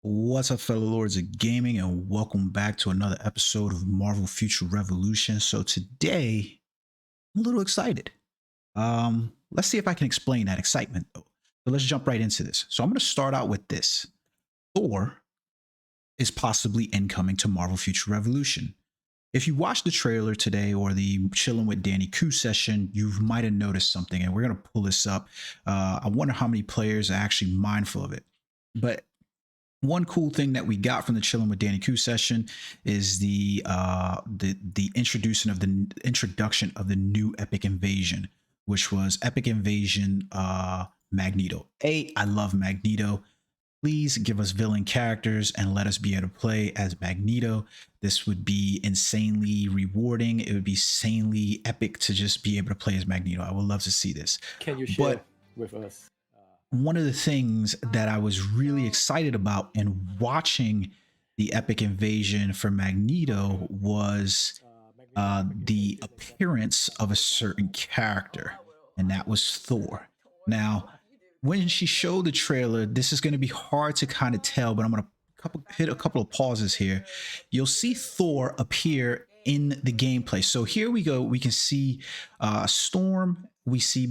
What's up, fellow lords of gaming, and welcome back to another episode of Marvel Future Revolution. So today, I'm a little excited. Let's see if I can explain that excitement though. So let's jump right into this. So I'm going to start out with this. Thor is possibly incoming to Marvel Future Revolution. If you watched the trailer today or the Chilling with Danny Q session, you might have noticed something, and we're going to pull this up. I wonder how many players are actually mindful of it. But one cool thing that we got from the Chilling with Danny Q session is the introduction of the new Epic Invasion, which was Epic Invasion Magneto. I love Magneto. Please give us villain characters and let us be able to play as Magneto. This would be insanely rewarding. It would be insanely epic to just be able to play as Magneto. I would love to see this. Can you share with us? One of the things that I was really excited about in watching the Epic Invasion for Magneto was the appearance of a certain character, and that was Thor. Now, when she showed the trailer, this is going to be hard to kind of tell, but I'm going to hit a couple of pauses here. You'll see Thor appear in the gameplay. So here we go. We can see Storm. We see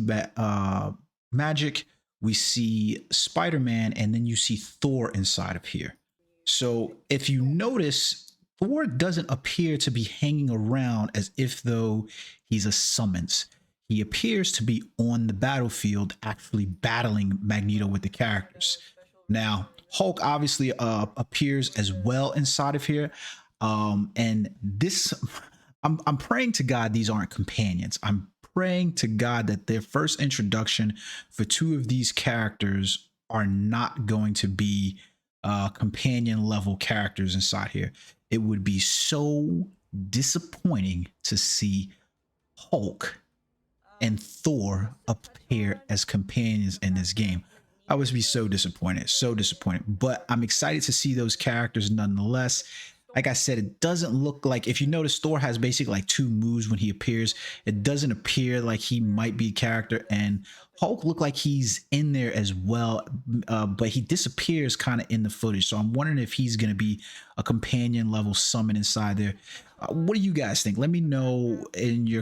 Magic. We see Spider-Man, and then you see Thor inside of here. So if you notice, Thor doesn't appear to be hanging around as if though he's a summons. He appears to be on the battlefield actually battling Magneto with the characters. Now, Hulk obviously appears as well inside of here. And this, I'm praying to God these aren't companions. I'm praying to God that their first introduction for two of these characters are not going to be companion level characters inside here. It would be so disappointing to see Hulk and Thor appear as companions in this game. I would be so disappointed, but I'm excited to see those characters nonetheless. Like I said, it doesn't look like, if you notice, Thor has basically like two moves when he appears. It doesn't appear like he might be a character, and Hulk looked like he's in there as well, but he disappears kind of in the footage. So I'm wondering if he's going to be a companion level summon inside there. What do you guys think? Let me know in the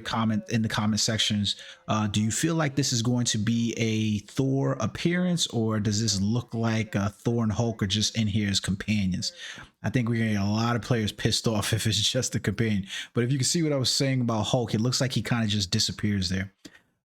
comment sections. Do you feel like this is going to be a Thor appearance, or does this look like Thor and Hulk are just in here as companions? I think we're gonna get a lot of players pissed off if it's just a companion. But if you can see what I was saying about Hulk, it looks like he kind of just disappears there.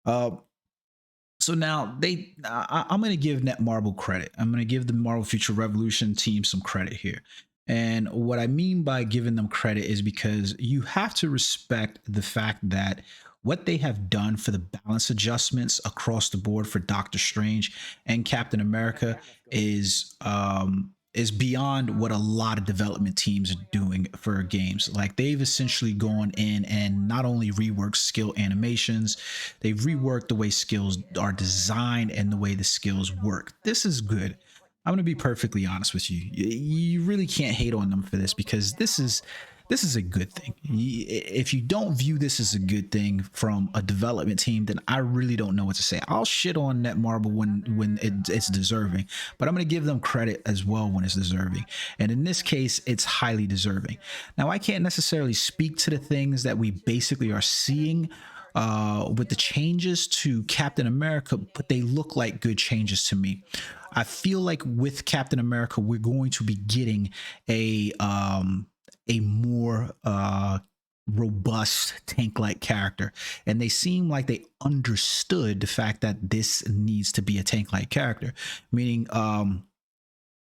So now I'm going to give Netmarble credit. I'm going to give the Marvel Future Revolution team some credit here. And what I mean by giving them credit is because you have to respect the fact that what they have done for the balance adjustments across the board for Doctor Strange and Captain America is beyond what a lot of development teams are doing for games. Like, they've essentially gone in and not only reworked skill animations, they've reworked the way skills are designed and the way the skills work. This is good. I'm going to be perfectly honest with you. You really can't hate on them for this, because this is a good thing. If you don't view this as a good thing from a development team, then I really don't know what to say. I'll shit on Netmarble when it's deserving, but I'm going to give them credit as well when it's deserving. And in this case, it's highly deserving. Now, I can't necessarily speak to the things that we basically are seeing with the changes to Captain America, but they look like good changes to me. I feel like with Captain America, we're going to be getting a more robust tank-like character, and they seem like they understood the fact that this needs to be a tank-like character, meaning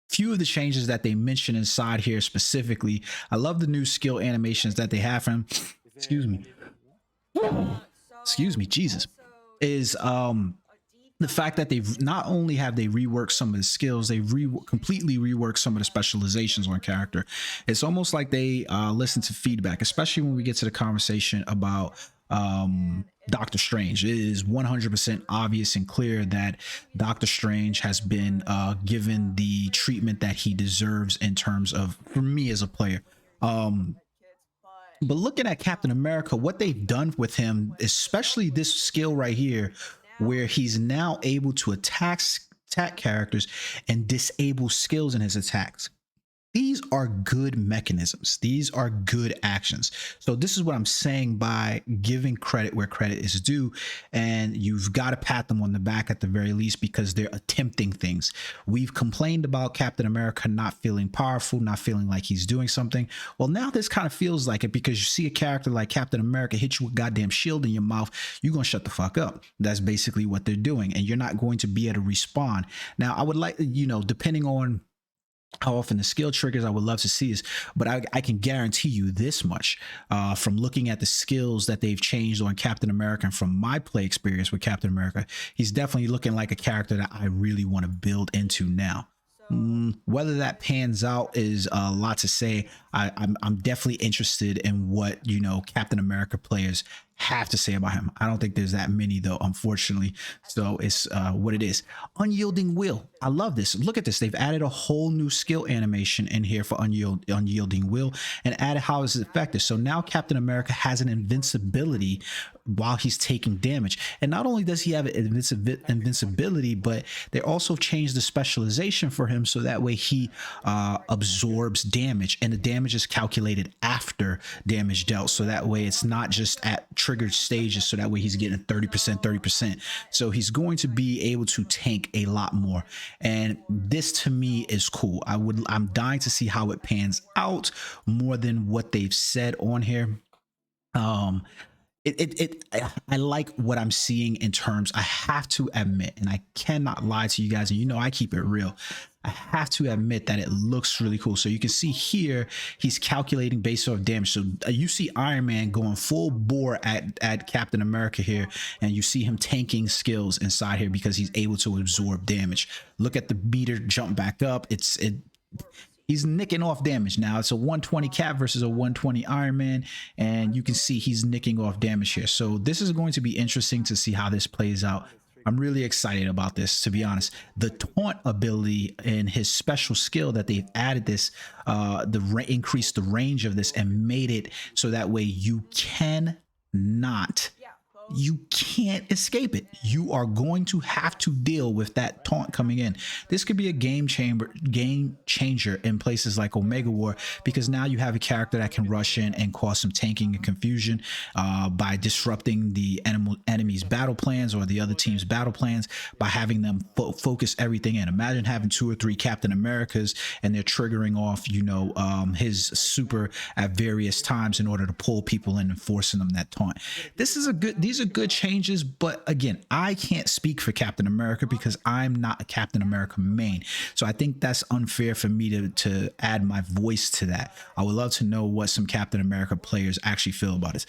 few of the changes that they mention inside here specifically. I love the new skill animations that they have from excuse me, Jesus, is the fact that they've not only have they reworked some of the skills, they completely reworked some of the specializations on character. It's almost like they listen to feedback, especially when we get to the conversation about Doctor Strange. It is 100% obvious and clear that Doctor Strange has been given the treatment that he deserves in terms of, for me as a player. But looking at Captain America, what they've done with him, especially this skill right here, where he's now able to attack characters and disable skills in his attacks. these are good mechanisms. These are good actions. So this is what I'm saying by giving credit where credit is due. And you've got to pat them on the back at the very least, because they're attempting things. We've complained about Captain America not feeling powerful, not feeling like he's doing something. Well, now this kind of feels like it, because you see a character like Captain America hit you with a goddamn shield in your mouth, you're going to shut the fuck up. That's basically what they're doing. And you're not going to be able to respond. Now, I would like, depending on how often the skill triggers, I would love to see this, but I can guarantee you this much from looking at the skills that they've changed on Captain America, and from my play experience with Captain America, he's definitely looking like a character that I really want to build into now. Whether that pans out is a lot to say. I'm definitely interested in what Captain America players have to say about him. I don't think there's that many though, unfortunately. So it's what it is. Unyielding Will. I love this. Look at this. They've added a whole new skill animation in here for Unyielding Will, and added how it's effective. So now Captain America has an invincibility while he's taking damage. And not only does he have invincibility, but they also changed the specialization for him, so that way he absorbs damage, and the damage is calculated after damage dealt. So that way it's not just at triggered stages, so that way he's getting 30%. So he's going to be able to tank a lot more. And this to me is cool. I'm dying to see how it pans out more than what they've said on here. I like what I'm seeing in terms. I have to admit, and I cannot lie to you guys, and I keep it real, I have to admit that it looks really cool. So you can see here he's calculating based off damage. So you see Iron Man going full bore at Captain America here, and you see him tanking skills inside here because he's able to absorb damage. Look at the meter jump back up. He's nicking off damage. Now it's a 120 Cap versus a 120 Iron Man, and you can see he's nicking off damage here. So this is going to be interesting to see how this plays out. I'm really excited about this, to be honest. The taunt ability and his special skill that they've added this, increased the range of this and made it so that way you can't escape it. You are going to have to deal with that taunt coming in. This could be a game changer in places like Omega War, because now you have a character that can rush in and cause some tanking and confusion by disrupting the enemy's battle plans, or the other team's battle plans, by having them focus everything in. Imagine having 2 or 3 Captain Americas and they're triggering off his super at various times in order to pull people in and forcing them that taunt. These are good changes, but again, I can't speak for Captain America because I'm not a Captain America main. So I think that's unfair for me to add my voice to that. I would love to know what some Captain America players actually feel about it.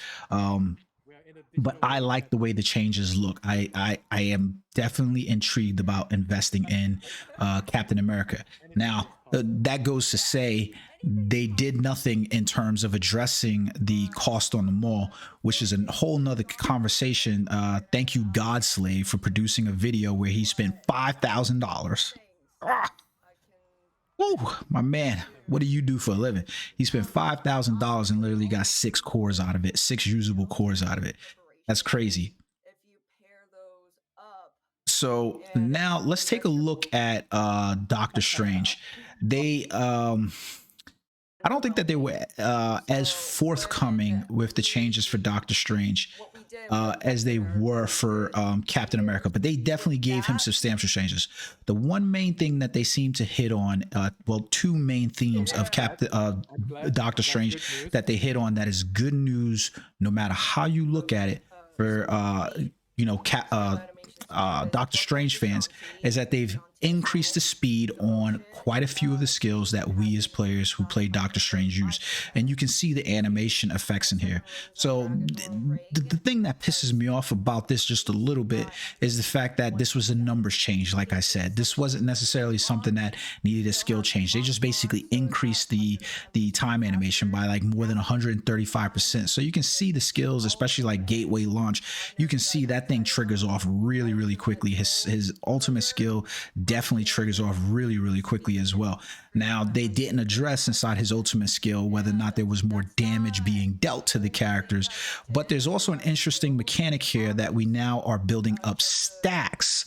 But I like the way the changes look. I am definitely intrigued about investing in Captain America. Now, that goes to say they did nothing in terms of addressing the cost on the mall, which is a whole nother conversation. Thank you, Godslave, for producing a video where he spent $5,000. Woo, my man, what do you do for a living? He spent $5,000 and literally got 6 cores out of it, 6 usable cores out of it. That's crazy. So now let's take a look at Doctor Strange. I don't think that they were as forthcoming with the changes for Doctor Strange as they were for Captain America, but they definitely gave him substantial changes. The one main thing that they seem to hit on, well, 2 main themes of Doctor Strange that they hit on that is good news, no matter how you look at it, for Doctor Strange fans, is that they've increased the speed on quite a few of the skills that we as players who play Doctor Strange use, and you can see the animation effects in here. So the thing that pisses me off about this just a little bit is the fact that this was a numbers change. Like I said, this wasn't necessarily something that needed a skill change. They just basically increased the time animation by like more than 135%. So you can see the skills, especially like Gateway Launch, you can see that thing triggers off really quickly. His ultimate skill definitely triggers off really quickly as well. Now, they didn't address inside his ultimate skill whether or not there was more damage being dealt to the characters, but there's also an interesting mechanic here that we now are building up stacks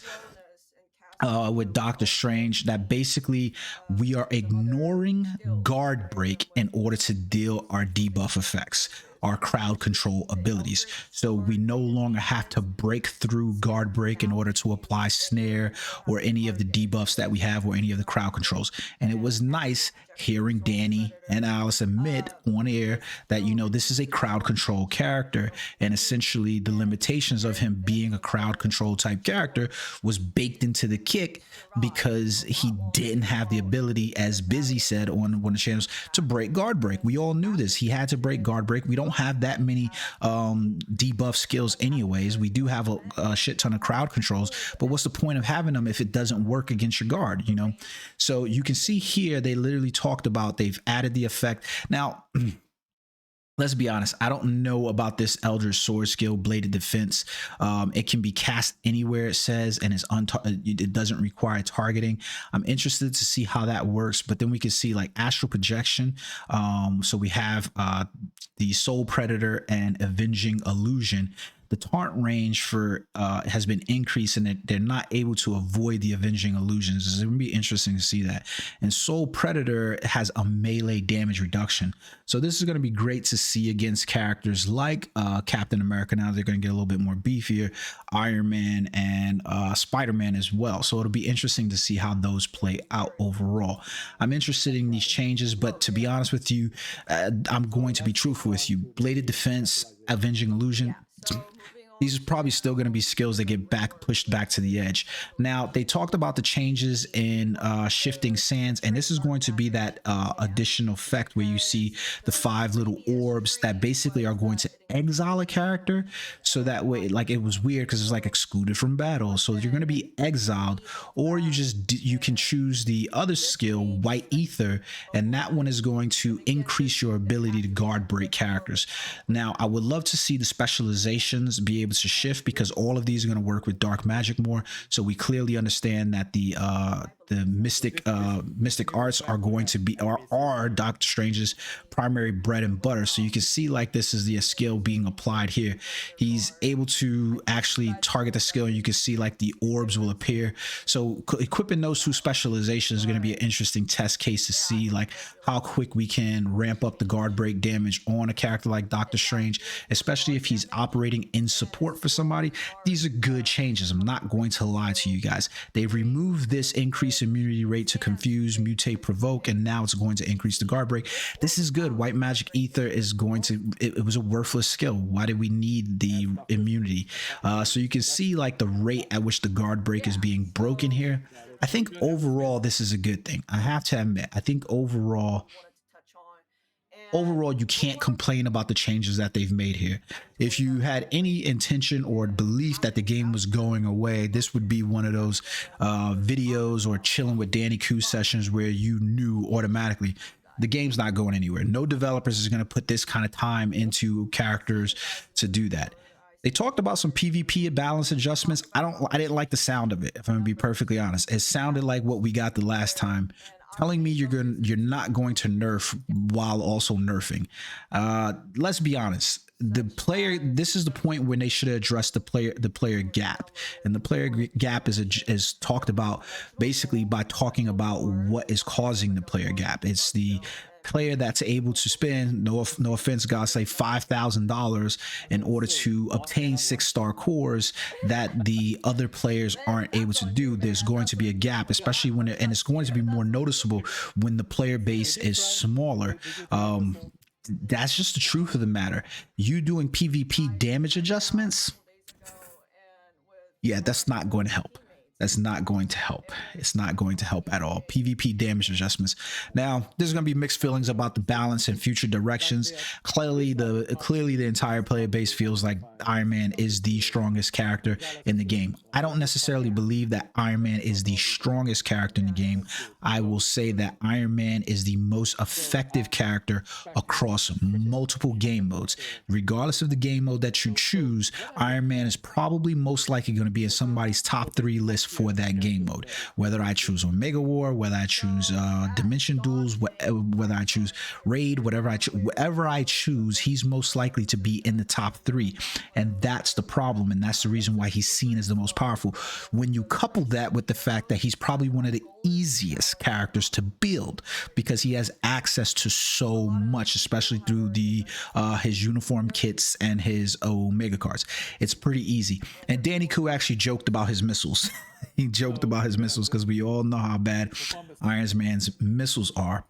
with Doctor Strange, that basically we are ignoring guard break in order to deal our debuff effects, our crowd control abilities. So we no longer have to break through guard break in order to apply snare or any of the debuffs that we have or any of the crowd controls. And it was nice hearing Danny and Alice admit on air that, you know, this is a crowd control character, and essentially the limitations of him being a crowd control type character was baked into the kick because he didn't have the ability, as Busy said on one of the channels, to break guard break. We all knew this. He had to break guard break. We don't have that many debuff skills anyways. We do have a shit ton of crowd controls, but what's the point of having them if it doesn't work against your guard, you know? So you can see here they literally talked about, they've added the effect. Now, let's be honest, I don't know about this Eldritch Sword skill, Bladed Defense. It can be cast anywhere, it says, and it doesn't require targeting. I'm interested to see how that works, but then we can see like Astral Projection. So we have the Soul Predator and Avenging Illusion. The taunt range for has been increased, and they're not able to avoid the Avenging Illusions. It's going to be interesting to see that. And Soul Predator has a melee damage reduction. So this is going to be great to see against characters like Captain America. Now they're going to get a little bit more beefier, Iron Man and Spider-Man as well. So it'll be interesting to see how those play out overall. I'm interested in these changes, but to be honest with you, I'm going to be truthful with you. Bladed Defense, Avenging Illusion, these are probably still going to be skills that get pushed back to the edge. Now, they talked about the changes in shifting sands, and this is going to be that additional effect where you see the 5 little orbs that basically are going to exile a character. So that way, like, it was weird because it's like excluded from battle. So you're going to be exiled, or you can choose the other skill, White Ether, and that one is going to increase your ability to guard break characters. Now, I would love to see the specializations be able to shift, because all of these are going to work with dark magic more. So we clearly understand that the mystic arts are going to be, or are Doctor Strange's primary bread and butter. So you can see like this is the skill being applied here. He's able to actually target the skill, and you can see like the orbs will appear. So equipping those 2 specializations is going to be an interesting test case to see like how quick we can ramp up the guard break damage on a character like Doctor Strange, especially if he's operating in support for somebody. These are good changes. I'm not going to lie to you guys. They've removed this increased immunity rate to confuse, mutate, provoke, and now it's going to increase the guard break. This is good. White Magic Ether is going to, it was a worthless skill. Why did we need the immunity? So you can see like the rate at which the guard break is being broken here. I think overall this is a good thing. I have to admit, I think overall you can't complain about the changes that they've made here. If you had any intention or belief that the game was going away, this would be one of those videos or chilling with Danny Q sessions where you knew automatically the game's not going anywhere. No developers is going to put this kind of time into characters to do that. They talked about some PvP balance adjustments. I didn't like the sound of it, if I'm gonna be perfectly honest. It sounded like what we got the last time, telling me you're not going to nerf while also nerfing. Let's be honest. This is the point when they should have addressed the player gap, and the player gap is talked about basically by talking about what is causing the player gap. It's the player that's able to spend, no offense guys, say $5,000 in order to obtain 6-star cores that the other players aren't able to do. There's going to be a gap, especially when and it's going to be more noticeable when the player base is smaller. That's just the truth of the matter. You doing PvP damage adjustments, yeah, that's not going to help. That's not going to help. It's not going to help at all. PvP damage adjustments. Now, there's going to be mixed feelings about the balance and future directions. Clearly the entire player base feels like Iron Man is the strongest character in the game. I don't necessarily believe that Iron Man is the strongest character in the game. I will say that Iron Man is the most effective character across multiple game modes. Regardless of the game mode that you choose, Iron Man is probably most likely going to be in somebody's top 3 list for that game mode. Whether I choose Omega War, whether I choose Dimension Duels, whether I choose Raid, whatever I choose, he's most likely to be in the top 3. And that's the problem, and that's the reason why he's seen as the most powerful. When you couple that with the fact that he's probably one of the easiest characters to build because he has access to so much, especially through the his uniform kits and his Omega cards. It's pretty easy. And Danny Koo actually joked about his missiles. He joked about his missiles because we all know how bad Iron Man's missiles are.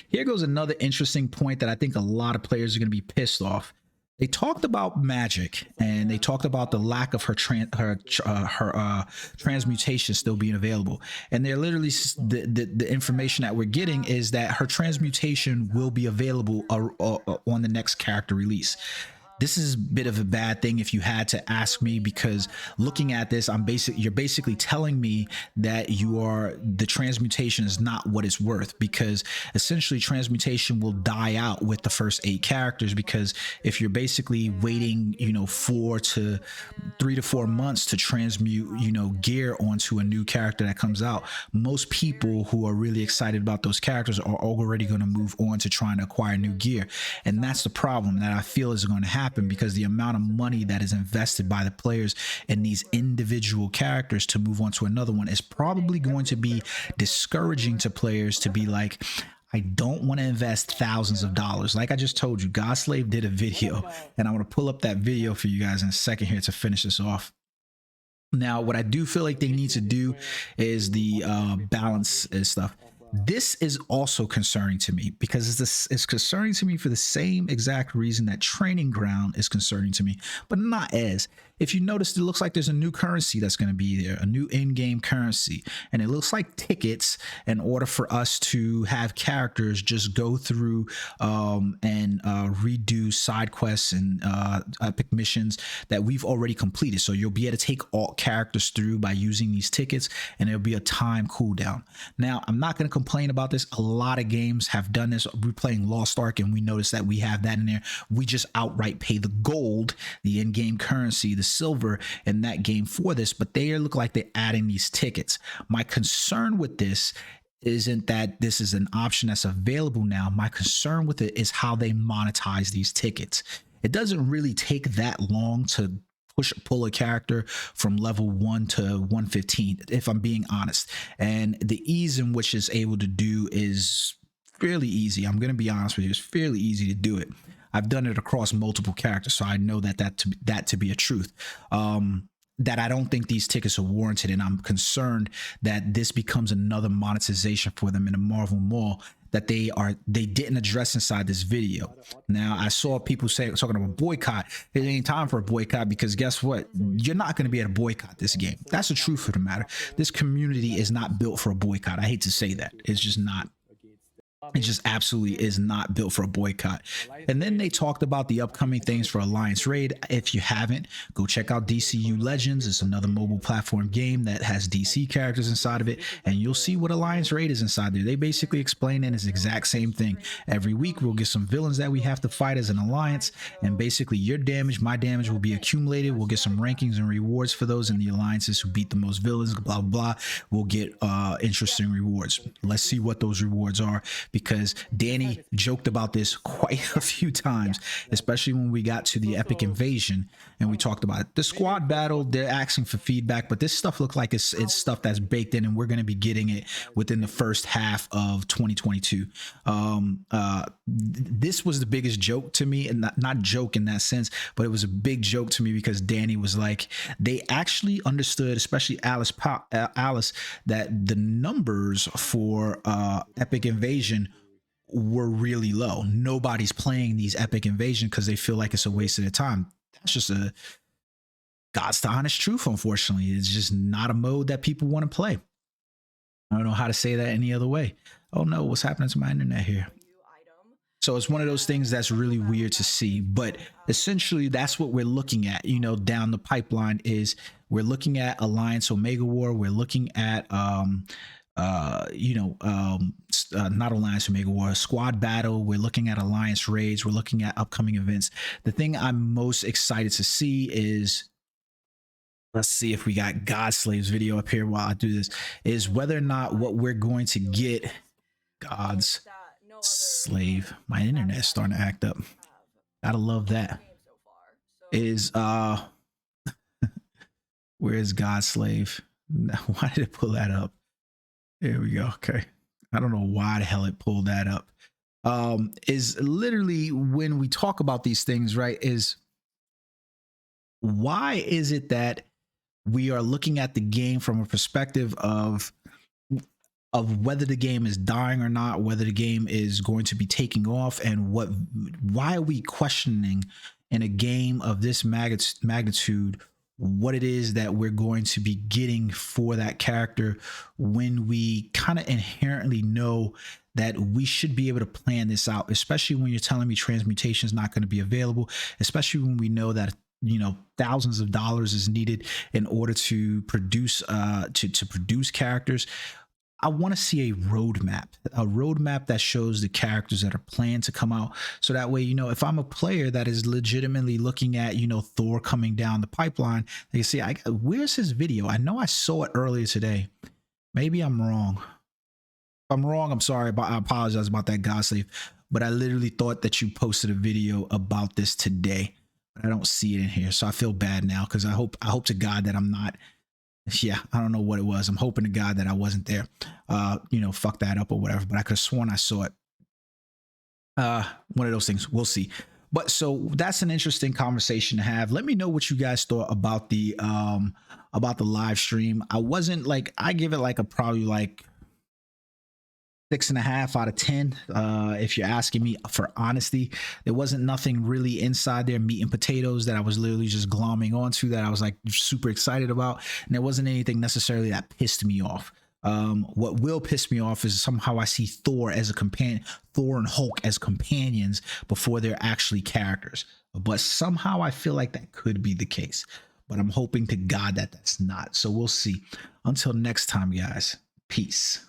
Here goes another interesting point that I think a lot of players are going to be pissed off. They talked about magic, and they talked about the lack of her transmutation still being available. And they're literally the information that we're getting is that her transmutation will be available on the next character release. This is a bit of a bad thing if you had to ask me, because looking at this, you're basically telling me that the transmutation is not what it's worth, because essentially transmutation will die out with the first 8 characters. Because if you're basically waiting, 3 to 4 months to transmute, gear onto a new character that comes out, most people who are really excited about those characters are already going to move on to trying to acquire new gear. And that's the problem that I feel is going to happen, because the amount of money that is invested by the players in these individual characters to move on to another one is probably going to be discouraging to players to be like, I don't want to invest thousands of dollars. Like I just told you, Godslave did a video, and I want to pull up that video for you guys in a second here to finish this off. Now, what I do feel like they need to do is the balance and stuff. This is also concerning to me, because it's concerning to me for the same exact reason that Training Ground is concerning to me, but not as. If you notice, it looks like there's a new currency that's going to be there, a new in-game currency, and it looks like tickets in order for us to have characters just go through and redo side quests and epic missions that we've already completed. So you'll be able to take all characters through by using these tickets, and there'll be a time cooldown. Now, I'm not going to complain about this. A lot of games have done this. We're playing Lost Ark, and we notice that we have that in there. We just outright pay the gold, the in-game currency, the silver in that game for this, but they look like they're adding these tickets. My concern with this isn't that this is an option that's available now. My concern with it is how they monetize these tickets. It doesn't really take that long to pull a character from level 1 to 115, if I'm being honest. And the ease in which it's able to do is fairly easy. I'm going to be honest with you. It's fairly easy to do it. I've done it across multiple characters, so I know that to be a truth. That I don't think these tickets are warranted, and I'm concerned that this becomes another monetization for them in the Marvel Mall that they didn't address inside this video. Now, I saw people talking about boycott. It ain't time for a boycott, because guess what? You're not going to be able to boycott this game. That's the truth of the matter. This community is not built for a boycott. I hate to say that. It's just not. It just absolutely is not built for a boycott. And then they talked about the upcoming things for Alliance Raid. If you haven't, go check out DCU Legends. It's another mobile platform game that has DC characters inside of it, and you'll see what Alliance Raid is inside there. They basically explain it as the exact same thing. Every week we'll get some villains that we have to fight as an alliance, and basically your damage, my damage will be accumulated. We'll get some rankings and rewards for those in the alliances who beat the most villains, blah, blah, blah. We'll get interesting rewards. Let's see what those rewards are, because Danny joked about this quite a few times, especially when we got to the epic invasion and we talked about it. The squad battle, they're asking for feedback, but this stuff looks like it's stuff that's baked in, and we're going to be getting it within the first half of 2022. This was the biggest joke to me, and not joke in that sense, but it was a big joke to me because Danny was like, they actually understood, especially Alice, that the numbers for epic invasion were really low. Nobody's playing these epic invasion because they feel like it's a waste of their time. That's just God's the honest truth. Unfortunately, it's just not a mode that people want to play. I don't know how to say that any other way. Oh no, what's happening to my internet here? So it's one of those things that's really weird to see, but essentially that's what we're looking at, down the pipeline. Is we're looking at Alliance Omega War. We're looking at not Alliance Omega War, squad battle. We're looking at Alliance raids. We're looking at upcoming events. The thing I'm most excited to see is let's see if we got God Slave's video up here while I do this, is whether or not what we're going to get, God's Slave. My internet's starting to act up. Gotta love that. Is where's God Slave? Why did it pull that up? Here we go. Okay. I don't know why the hell it pulled that up. Is literally when we talk about these things, right? Is why is it that we are looking at the game from a perspective of whether the game is dying or not, whether the game is going to be taking off, and why are we questioning in a game of this magnitude what it is that we're going to be getting for that character, when we kind of inherently know that we should be able to plan this out, especially when you're telling me transmutation is not going to be available, especially when we know that, you know, thousands of dollars is needed in order to produce to produce characters. I want to see a roadmap that shows the characters that are planned to come out. So that way, you know, if I'm a player that is legitimately looking at, you know, Thor coming down the pipeline, they say, where's his video? I know I saw it earlier today. Maybe I'm wrong. If I'm wrong, I'm sorry, but I apologize about that, Godslave. But I literally thought that you posted a video about this today. But I don't see it in here. So I feel bad now, because I hope to God that I'm not. Yeah, I don't know what it was. I'm hoping to God that I wasn't there. You know, fuck that up or whatever. But I could have sworn I saw it. One of those things. We'll see. But so that's an interesting conversation to have. Let me know what you guys thought about the live stream. I give it like a probably like 6.5 out of 10. If you're asking me for honesty, there wasn't nothing really inside there, meat and potatoes, that I was literally just glomming onto, that I was like super excited about. And there wasn't anything necessarily that pissed me off. What will piss me off is somehow I see Thor as a companion, Thor and Hulk as companions before they're actually characters. But somehow I feel like that could be the case. But I'm hoping to God that that's not. So we'll see. Until next time, guys. Peace.